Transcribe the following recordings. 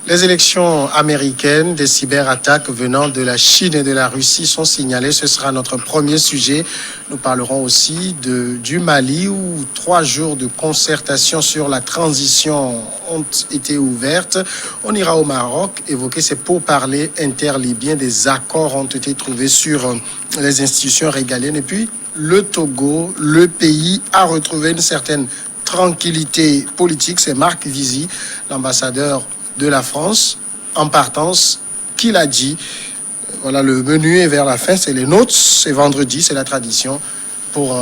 Les élections américaines, des cyberattaques venant de la Chine et de la Russie sont signalées. Ce sera notre premier sujet. Nous parlerons aussi du Mali où 3 jours de concertation sur la transition ont été ouvertes. On ira au Maroc évoquer ces pourparlers interlibyens. Des accords ont été trouvés sur les institutions régaliennes. Et puis le Togo, le pays a retrouvé une certaine tranquillité politique. C'est Marc Vizy, l'ambassadeur de la France, en partance, qui l'a dit. Voilà, le menu est vers la fin, c'est les notes, c'est vendredi, c'est la tradition. Pour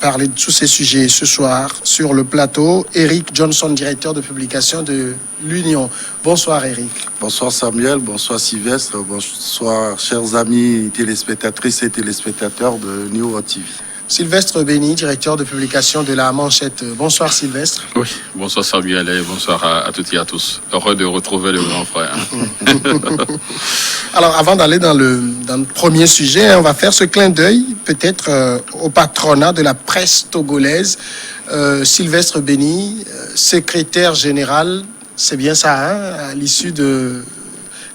parler de tous ces sujets ce soir, sur le plateau, Eric Johnson, directeur de publication de l'Union. Bonsoir Eric. Bonsoir Samuel, bonsoir Sylvestre, bonsoir chers amis téléspectatrices et téléspectateurs de New World TV. Sylvestre Béni, directeur de publication de La Manchette. Bonsoir Sylvestre. Oui, bonsoir Samuel et bonsoir à toutes et à tous. Heureux de retrouver le grand frère. Alors avant d'aller dans le premier sujet, on va faire ce clin d'œil peut-être au patronat de la presse togolaise. Sylvestre Béni, secrétaire général, c'est bien ça, hein, à l'issue de...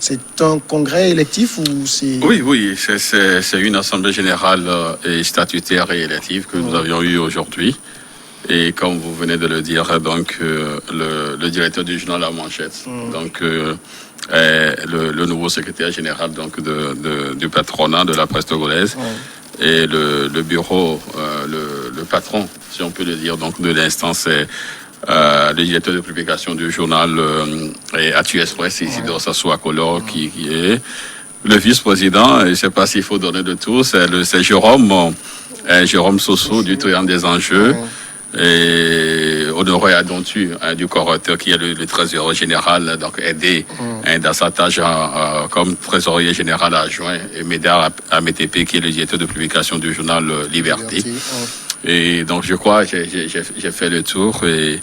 C'est un congrès électif ou c'est... Oui, c'est une assemblée générale et statutaire et élective que nous avions eue aujourd'hui. Et comme vous venez de le dire, donc le directeur du journal La Manchette, donc est le nouveau secrétaire général donc du patronat de la presse togolaise. Et le bureau, le patron, si on peut le dire, donc de l'instance est le directeur de publication du journal Atu Express, Isidore Sassou-Akolo, qui est le vice-président. Je ne sais pas s'il faut donner de tout. C'est Jérôme Sosso du Triangle des Enjeux. Et Honoré Adontu du Correcteur, qui est le trésorier général, donc aidé dans sa tâche comme trésorier général adjoint, et Médard Amétépé, qui est le directeur de publication du journal Liberté. Et donc je crois que j'ai fait le tour et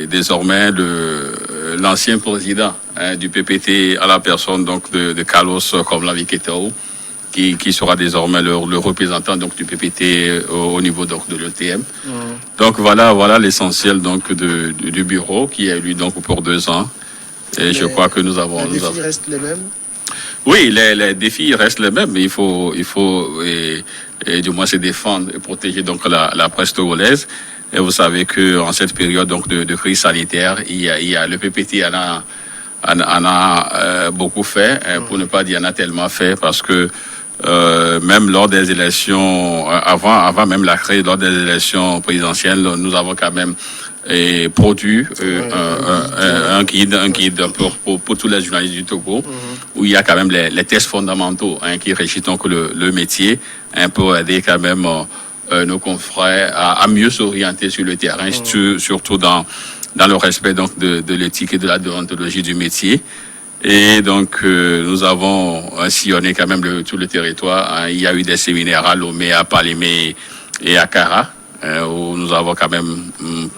désormais l'ancien président du PPT à la personne donc de Carlos Komla-Viketao qui sera désormais le représentant donc du PPT au niveau donc de l'ETM. Donc voilà l'essentiel donc du bureau qui est élu donc pour 2 ans. Et je crois que nous avons... Les défis restent les mêmes. Oui, les défis restent les mêmes. Il faut et du moins se défendre et protéger donc la presse togolaise. Et vous savez que en cette période donc de crise sanitaire, il y a le PPT en a beaucoup fait, pour ne pas dire en a tellement fait, parce que même lors des élections, avant même la crise, lors des élections présidentielles, nous avons quand même produit un guide pour tous les journalistes du Togo, où il y a quand même les tests fondamentaux qui régissent donc le métier, pour aider quand même nos confrères à mieux s'orienter sur le terrain, surtout dans le respect donc de l'éthique et de la déontologie du métier. Et donc nous avons sillonné quand même tout le territoire. Il y a eu des séminaires à Lomé, à Palémé et à Kara, où nous avons quand même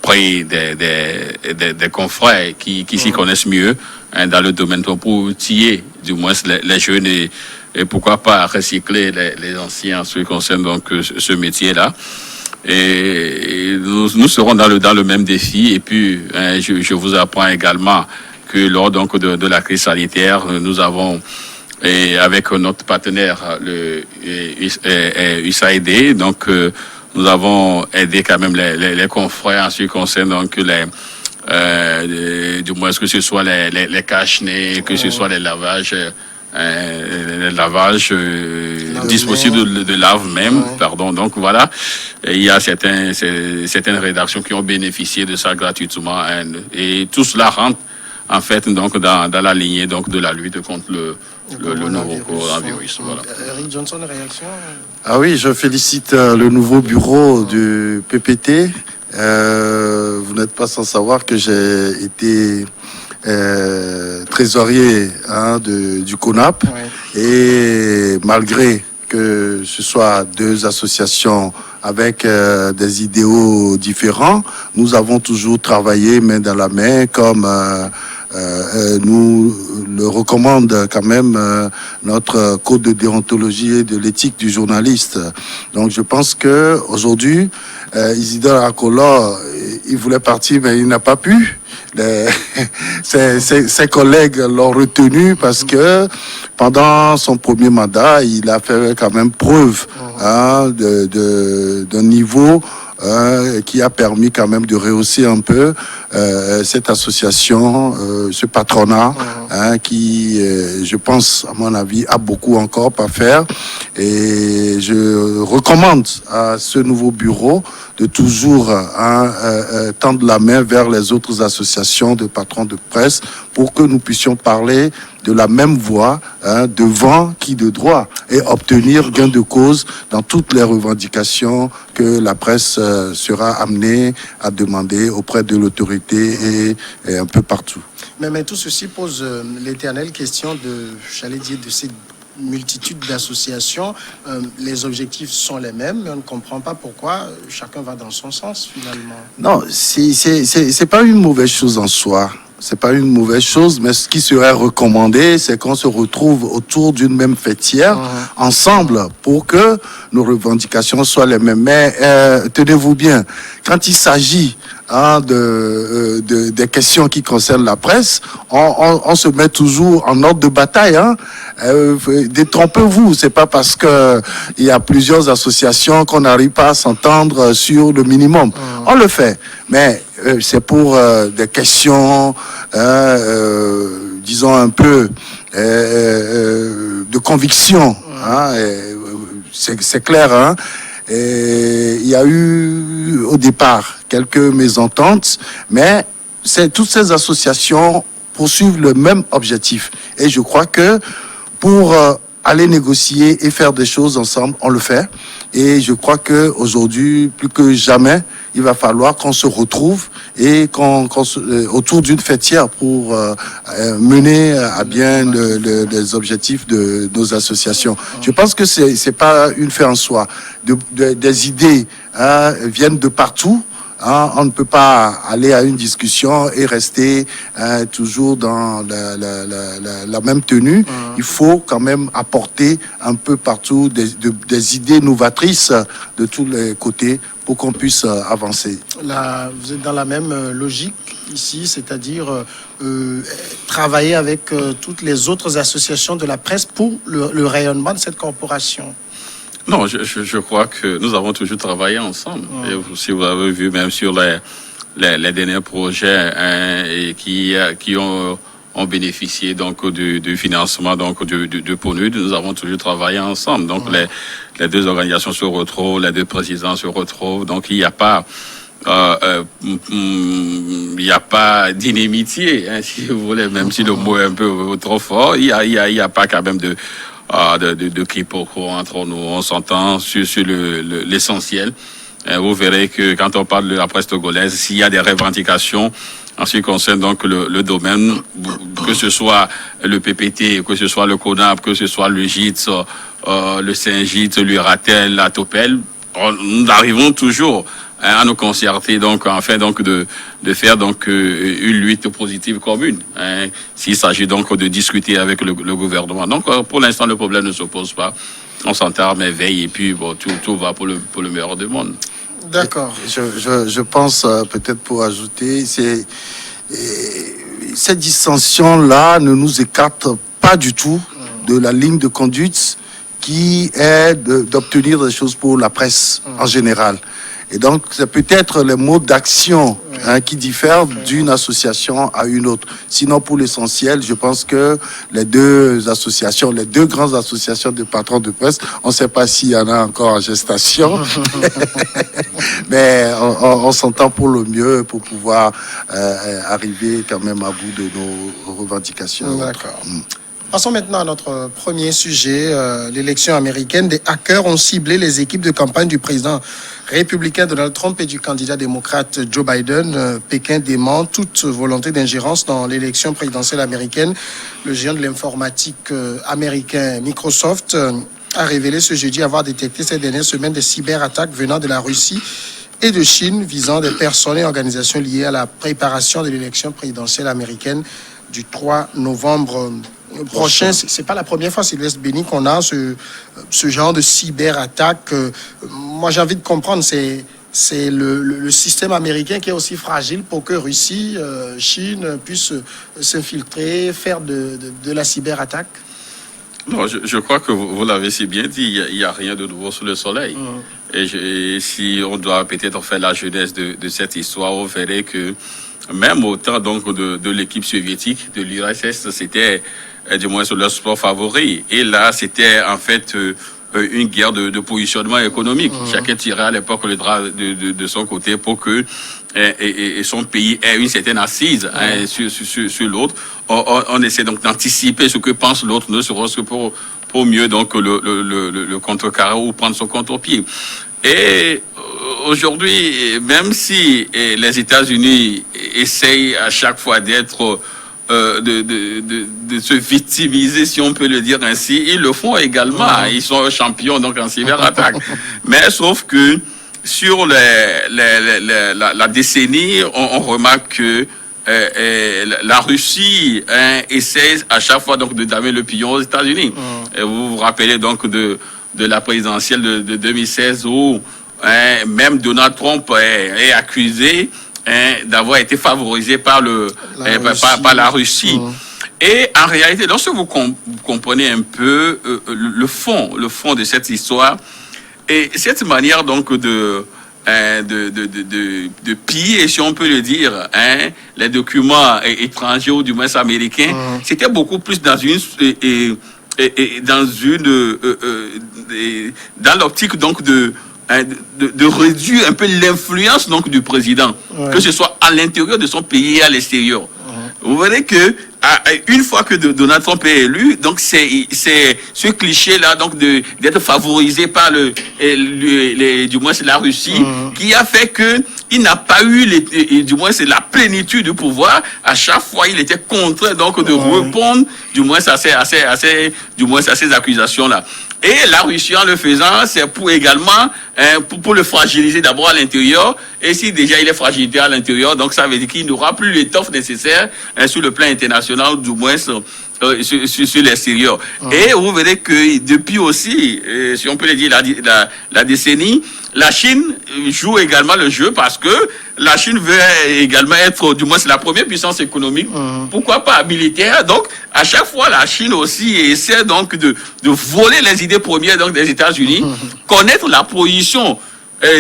pris des confrères qui s'y connaissent mieux dans le domaine pour tiller du moins les jeunes et pourquoi pas recycler les anciens en ce qui concerne donc ce métier-là. Et nous serons dans le même défi. Et puis je vous apprends également que lors donc de la crise sanitaire, nous avons avec notre partenaire le USAID, donc nous avons aidé quand même les confrères en ce qui concerne donc du moins que ce soit les cache-nez, que ce soit les lavages dispositifs de lave même, pardon. Donc voilà, et il y a certaines rédactions qui ont bénéficié de ça gratuitement, et tout cela rentre en fait donc dans la lignée donc de la lutte contre le nouveau coronavirus. Voilà. Eric Johnson, réaction? Ah oui, je félicite le nouveau bureau du PPT. Vous n'êtes pas sans savoir que j'ai été trésorier du CONAP, et malgré que ce soit 2 associations avec des idéaux différents, nous avons toujours travaillé main dans la main comme nous le recommande quand même notre code de déontologie et de l'éthique du journaliste. Donc je pense que aujourd'hui, Isidore Akola, il voulait partir, mais il n'a pas pu. Ses collègues l'ont retenu parce que pendant son premier mandat, il a fait quand même preuve d'un niveau qui a permis quand même de rehausser un peu cette association, ce patronat, qui, je pense, à mon avis, a beaucoup encore à faire. Et je recommande à ce nouveau bureau de toujours tendre la main vers les autres associations de patrons de presse pour que nous puissions parler de la même voix, devant qui de droit, et obtenir gain de cause dans toutes les revendications que la presse sera amenée à demander auprès de l'autorité et un peu partout. Mais tout ceci pose l'éternelle question j'allais dire, de cette multitude d'associations. Les objectifs sont les mêmes, mais on ne comprend pas pourquoi chacun va dans son sens, finalement. Non, c'est pas une mauvaise chose en soi. C'est pas une mauvaise chose, mais ce qui serait recommandé, c'est qu'on se retrouve autour d'une même fêtière, ensemble, pour que nos revendications soient les mêmes. Mais tenez-vous bien, quand il s'agit des questions qui concernent la presse, on se met toujours en ordre de bataille. Détrompez-vous, c'est pas parce que il y a plusieurs associations qu'on n'arrive pas à s'entendre sur le minimum. On le fait, mais c'est pour des questions, disons un peu de conviction. C'est clair. Et il y a eu au départ quelques mésententes, mais toutes ces associations poursuivent le même objectif. Et je crois que pour aller négocier et faire des choses ensemble, on le fait. Et je crois que aujourd'hui, plus que jamais, il va falloir qu'on se retrouve et autour d'une fêtière pour mener à bien les objectifs de nos associations. Je pense que c'est pas une fin en soi. Des idées viennent de partout. On ne peut pas aller à une discussion et rester toujours dans la même tenue. Il faut quand même apporter un peu partout des idées novatrices de tous les côtés pour qu'on puisse avancer. Là, vous êtes dans la même logique ici, c'est-à-dire travailler avec toutes les autres associations de la presse pour le rayonnement de cette corporation. Non, je crois que nous avons toujours travaillé ensemble. Et si vous avez vu, même sur les derniers projets et qui ont bénéficié donc du financement donc de PNUD, nous avons toujours travaillé ensemble. Donc les deux organisations se retrouvent, les deux présidents se retrouvent. Donc il n'y a pas d'inimitié, si vous voulez, même si le mot est un peu trop fort. Il y a pas quand même de quiproquo entre nous. On s'entend sur l'essentiel. Vous verrez que quand on parle de la presse togolaise, s'il y a des revendications en ce qui concerne donc le domaine, que ce soit le PPT, que ce soit le CONAP, que ce soit le GITS, le Saint-GITS, l'URATEL, la TOPEL, nous arrivons toujours à nous concerter donc afin donc de faire donc une lutte positive commune, s'il s'agit donc de discuter avec le gouvernement. Donc pour l'instant le problème ne se pose pas, on s'entend merveille et puis bon, tout va pour le meilleur du monde. D'accord. Je pense peut-être pour ajouter, cette dissension-là ne nous écarte pas du tout de la ligne de conduite qui est d'obtenir des choses pour la presse en général. Et donc, c'est peut-être les modes d'action qui diffèrent d'une association à une autre. Sinon, pour l'essentiel, je pense que les deux grandes associations de patrons de presse, on ne sait pas s'il y en a encore en gestation, mais on s'entend pour le mieux pour pouvoir arriver quand même à bout de nos revendications. D'accord. Passons maintenant à notre premier sujet, l'élection américaine. Des hackers ont ciblé les équipes de campagne du président républicain Donald Trump et du candidat démocrate Joe Biden. Pékin dément toute volonté d'ingérence dans l'élection présidentielle américaine. Le géant de l'informatique américain Microsoft a révélé ce jeudi avoir détecté ces dernières semaines des cyberattaques venant de la Russie et de Chine visant des personnes et organisations liées à la préparation de l'élection présidentielle américaine du 3 novembre prochain. C'est pas la première fois, Sylvestre Béni, qu'on a ce genre de cyberattaque. Moi, j'ai envie de comprendre, c'est le système américain qui est aussi fragile pour que Russie, Chine puissent s'infiltrer, faire de la cyberattaque? Non, je crois que vous l'avez si bien dit, il n'y a rien de nouveau sous le soleil. Et si on doit peut-être faire la jeunesse de cette histoire, on verrait que même au temps donc, de l'équipe soviétique, de l'URSS, c'était du moins leur sport favori. Et là, c'était en fait une guerre de positionnement économique. Chacun tirait à l'époque le drap de son côté pour que et son pays ait une certaine assise sur l'autre. On essaie donc d'anticiper ce que pense l'autre, ne serait-ce que pour mieux donc le contrecarrer ou prendre son contre-pied. Et aujourd'hui, même si les États-Unis essayent à chaque fois d'être de se victimiser, si on peut le dire ainsi, ils le font également. Ils sont champions donc en cyberattaque. Mais sauf que sur la décennie, on remarque que la Russie essaie à chaque fois donc de damer le pion aux États-Unis. Et vous vous rappelez donc de la présidentielle de 2016 où même Donald Trump est accusé d'avoir été favorisé par la Russie. Et en réalité, lorsque vous comprenez un peu le fond de cette histoire, et cette manière donc de piller, si on peut le dire, les documents étrangers ou du moins américains, c'était beaucoup plus dans l'optique donc de réduire un peu l'influence donc du président, que ce soit à l'intérieur de son pays et à l'extérieur. Vous verrez que une fois que Donald Trump est élu, donc c'est ce cliché là donc d'être favorisé par du moins c'est la Russie qui a fait que il n'a pas eu du moins c'est la plénitude du pouvoir. À chaque fois, il était contraint donc de répondre du moins à ces accusations là. Et la Russie, en le faisant, c'est pour également pour le fragiliser d'abord à l'intérieur. Et si déjà il est fragilité à l'intérieur, donc ça veut dire qu'il n'aura plus l'étoffe nécessaire sur le plan international, du moins sur l'extérieur. Et vous verrez que depuis aussi, si on peut le dire, la décennie, la Chine joue également le jeu parce que la Chine veut également être, du moins c'est la première puissance économique, pourquoi pas militaire. Donc à chaque fois la Chine aussi essaie donc de voler les idées premières donc des États-Unis, connaître la position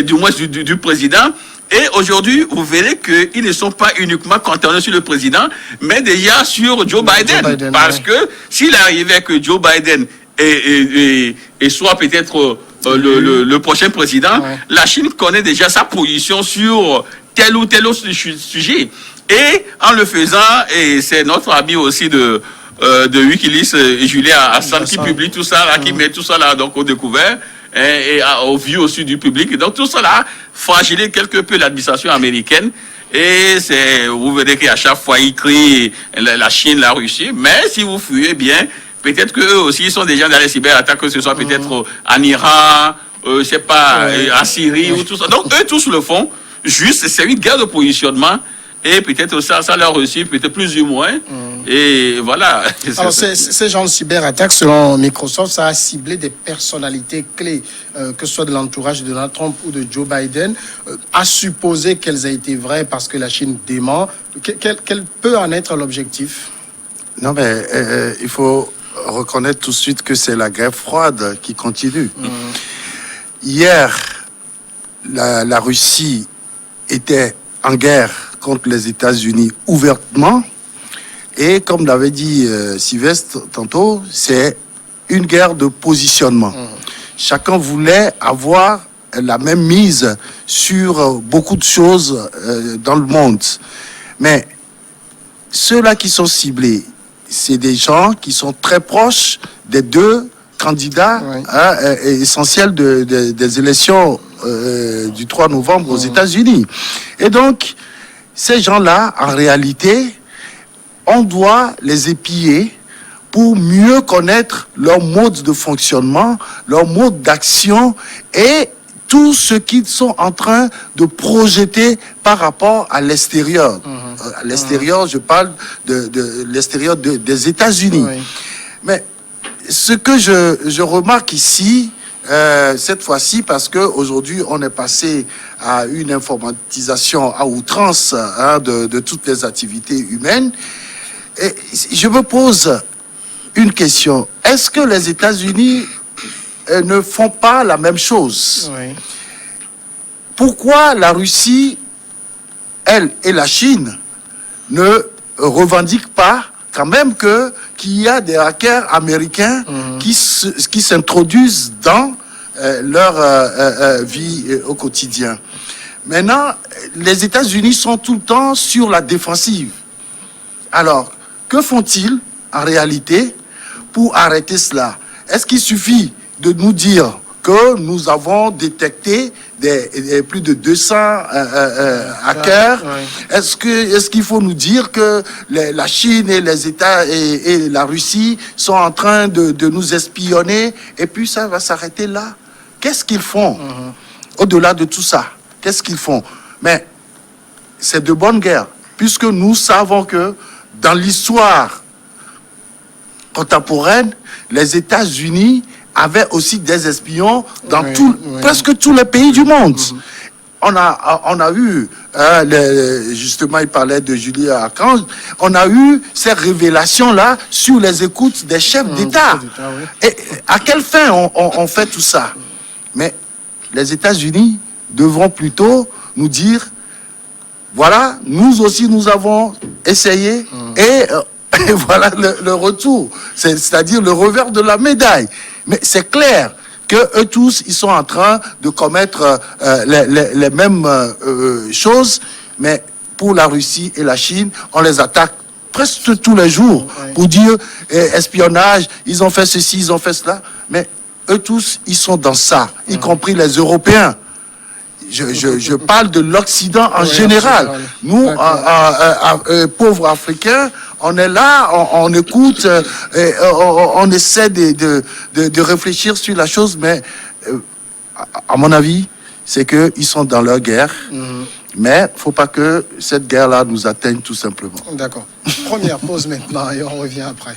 du moins du président. Et aujourd'hui, vous verrez qu'ils ne sont pas uniquement cantonnés sur le président, mais déjà sur Joe Biden. Parce que s'il arrivait que Joe Biden et soit peut-être le prochain président, la Chine connaît déjà sa position sur tel ou tel autre sujet. Et en le faisant, et c'est notre ami aussi de Wikileaks, Julien Assange, qui publie tout ça, là, qui met tout ça là donc au découvert, et au vu aussi du public. Donc tout cela fragilise quelque peu l'administration américaine. Et vous verrez qu'à chaque fois, ils crient la Chine, la Russie. Mais si vous fuyez bien, peut-être qu'eux aussi, ils sont déjà dans les cyberattaques, que ce soit peut-être en Iran, je sais pas, en Syrie ou tout ça. Donc eux tous le font. Juste, c'est une guerre de positionnement. Et peut-être ça leur réussit, peut-être plus ou moins. Et voilà. Alors, ces genres de cyberattaques, selon Microsoft, ça a ciblé des personnalités clés, que ce soit de l'entourage de Donald Trump ou de Joe Biden. À supposer qu'elles aient été vraies parce que la Chine dément, quel peut en être l'objectif? Non, mais il faut reconnaître tout de suite que c'est la guerre froide qui continue. Hier, la Russie était en guerre contre les États-Unis ouvertement. Et comme l'avait dit Sylvestre tantôt, c'est une guerre de positionnement. Chacun voulait avoir la même mise sur beaucoup de choses dans le monde. Mais ceux-là qui sont ciblés, c'est des gens qui sont très proches des deux candidats essentiels des élections du 3 novembre aux États-Unis. Et donc, ces gens-là, en réalité, on doit les épier pour mieux connaître leur mode de fonctionnement, leur mode d'action et tout ce qu'ils sont en train de projeter par rapport à l'extérieur. À l'extérieur, je parle de l'extérieur des États-Unis. Oui. Mais ce que je remarque ici, cette fois-ci, parce qu'aujourd'hui, on est passé à une informatisation à outrance de toutes les activités humaines, et je me pose une question. Est-ce que les États-Unis ne font pas la même chose? Oui. Pourquoi la Russie, elle et la Chine ne revendiquent pas quand même qu'il y a des hackers américains qui s'introduisent dans leur vie au quotidien? Maintenant, les États-Unis sont tout le temps sur la défensive. Alors, que font-ils en réalité pour arrêter cela? Est-ce qu'il suffit de nous dire que nous avons détecté plus de 200 hackers? Oui. Est-ce qu'il faut nous dire que la Chine et les États et la Russie sont en train de nous espionner et puis ça va s'arrêter là? Qu'est-ce qu'ils font au-delà de tout ça? Qu'est-ce qu'ils font? Mais c'est de bonne guerre, puisque nous savons que dans l'histoire contemporaine, les États-Unis avaient aussi des espions dans presque tous les pays du monde. On a eu, justement, il parlait de Julia Assange, on a eu ces révélations-là sur les écoutes des chefs d'État. Et à quelle fin on fait tout ça? Mais les États-Unis devront plutôt nous dire, voilà, nous aussi nous avons essayé et voilà le retour, c'est-à-dire le revers de la médaille. Mais c'est clair que eux tous, ils sont en train de commettre les mêmes choses, mais pour la Russie et la Chine, on les attaque presque tous les jours pour dire espionnage, ils ont fait ceci, ils ont fait cela. Mais eux tous, ils sont dans ça, y compris les Européens. Je parle de l'Occident en général. Nous, pauvres Africains, on est là, on écoute, on essaie de réfléchir sur la chose, mais à mon avis, c'est qu'ils sont dans leur guerre. Mais il ne faut pas que cette guerre-là nous atteigne tout simplement. D'accord. Première pause maintenant et on revient après.